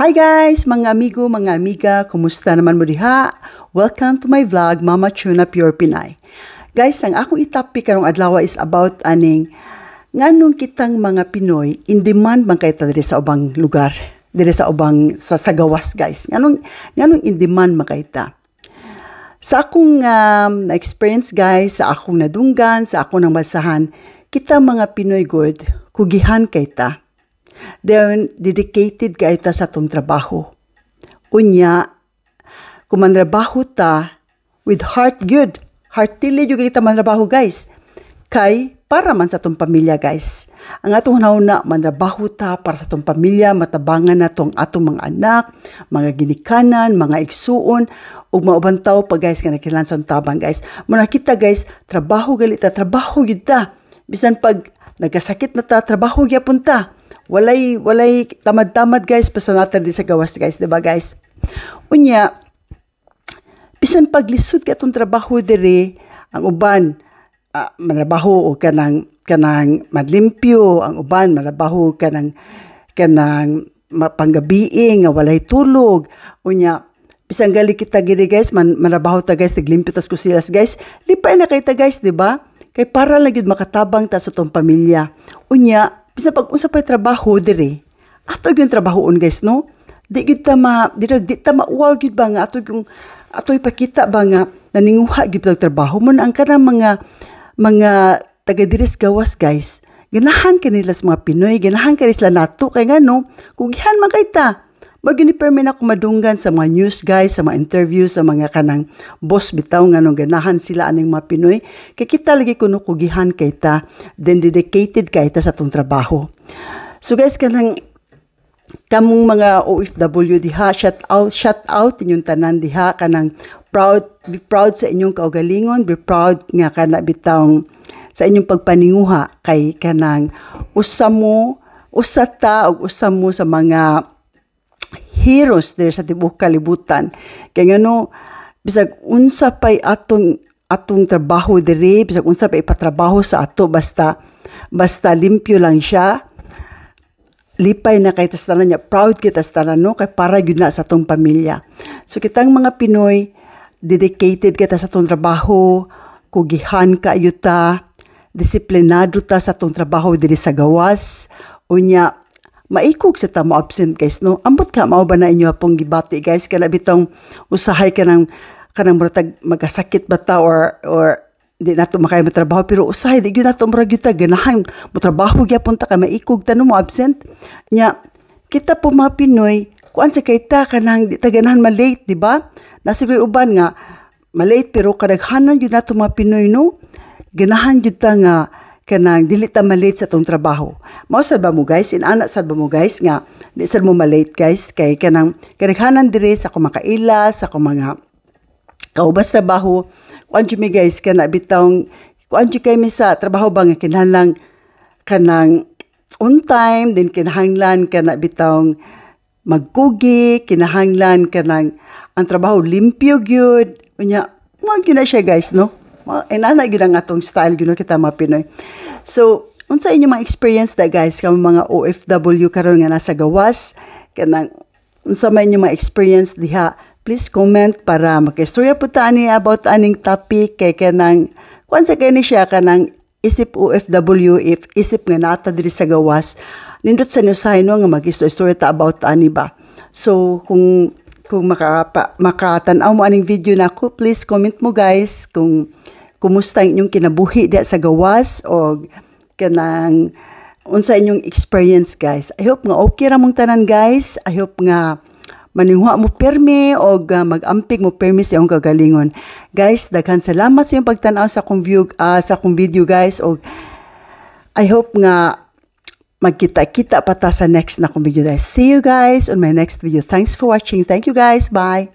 Hi guys, mga amigo, mga amiga, kumusta naman mo diha? Welcome to my vlog, Mama Tuna Pure Pinay. Guys, ang akong itapik karong adlaw is about aning nganong kitang mga Pinoy in demand man kay ta diri sa ubang lugar, diri sa ubang sa gawas guys. Nganong in demand man kay ta. Sa akong experience guys, sa akong nadunggan, sa akong namasahan, kita mga Pinoy good, kugihan kay ta. Then, dedicated ka ita sa tong trabaho. Unya, kung manrabaho ta, with heart good, heartily yung kita manrabaho guys. Kay, para man sa tong pamilya guys. Ang atong nauna, manrabaho ta para sa tong pamilya, matabangan na tong atong mga anak, mga ginikanan, mga igsuon, ug mauban tawo pa guys, nga nakilan sa tabang guys. Muna kita guys, trabaho galita, trabaho yun ta. Bisan pag nagkasakit na ta, trabaho gyapon ta. Walay tamad-tamad guys, pasanatan din sa gawas guys, diba guys? Unya, bisan paglisod ka itong trabaho diri, ang uban, manabaho o kanang madlimpyo, ang uban, manabaho kanang panggabi nga walay tulog. Unya, bisan gali kita giri guys, manabaho ta guys, naglimpyo tas kusilas guys, lipay na kay ta guys, diba? Kay para lang yun makatabang ta sa itong pamilya. Unya, bisa pag-unsa pa'y trabaho dire, ato yung trabahoon guys, no? Di ta mauwaw yun ba nga, ato ipakita ba nga, naninguha yun ang trabaho mo na ang kanang mga taga-diris gawas guys. Ganahan ka nila sa mga Pinoy, ganahan ka nila nato, kaya nga no, kugihan man kay ta. Mag-unipermin ako madunggan sa mga news guys, sa mga interviews, sa mga kanang boss bitaw nga nung ganahan sila aning mga Pinoy. Kaya kita lagi kuno kugihan kay ta, then dedicated kay ta sa tong trabaho. So guys, kanang kamong mga OFW diha, shout out inyong tanan diha, kanang be proud sa inyong kaugalingon, be proud nga kana bitawng sa inyong pagpaninguha kay kanang usata o usamo sa mga heroes there sa tibuok kalibutan. Kaya ngano, bisag unsa pa'y atong trabaho diri, bisag unsa pa'y ipatrabaho sa ato, basta limpyo lang siya, lipay na kay tastanan niya, proud kita tastanan, no? Kay para yun na sa atong pamilya. So kitang mga Pinoy, dedicated kita sa atong trabaho, kugihan kayo ta, disiplinado ta sa atong trabaho diri sa gawas, unya, maikog sa ta mo absent guys, no? Ambot ka, mao ba na inyo apong gibati guys, kana bitong usahay ka ng muratag magkasakit ba ta or di nato makaya matrabaho, pero usahay, di yun nato murag yun ta, ganahan, matrabaho gyapon ta, ka maikog ta no mo absent. Nya, kita po mga Pinoy, kuan sa kay ta, kanang di ta ganahan malate, di ba? Nasiguro uban nga, malate, pero kadaghanan yun nato mga Pinoy, no? Ganahan yun ta nga, kanang dili ta malate sa tong trabaho. Mao sad ba mo guys, inana sad ba mo guys nga di sad mo malate guys, kay kanang kadaghanan diri sa akong makaila, sa akong mga kaubas trabaho, kuan mi guys kana bitawng kuan kay mi sa trabaho ba nga kinahanglan kanang on time, din kinahanglan kana bitawng magkugi, kinahanglan kanang ang trabaho limpyo gyud. Unya mo gyud na siya guys, no? Inana gyud ang atong style gyud kita mga Pinoy. So, unsa inyo mga experience da guys, kamo mga OFW karon nga nasa gawas, kanang unsa man inyo mga experience diha, please comment para makaistorya po ta ani about aning topic, kay kanang kuan sa kay ni siya kanang isip OFW, if isip nga nata diri sa gawas, nindot sa inyo sa nga mag-istorya ta about ani ba. So, kung makatan-aw mo aning video nako, please comment mo guys kung kumusta inyong kinabuhi diha sa gawas o kanang unsa inyong experience guys. I hope nga okay ra mong tanan guys. I hope nga maninguha mo permi o mag-ampig mo permi sa iyong kagalingon. Guys, daghan salamat sa iyong pagtan-aw sa akong video guys, o I hope nga magkita-kita pa ta sa next na akong video guys. See you guys on my next video. Thanks for watching. Thank you guys. Bye.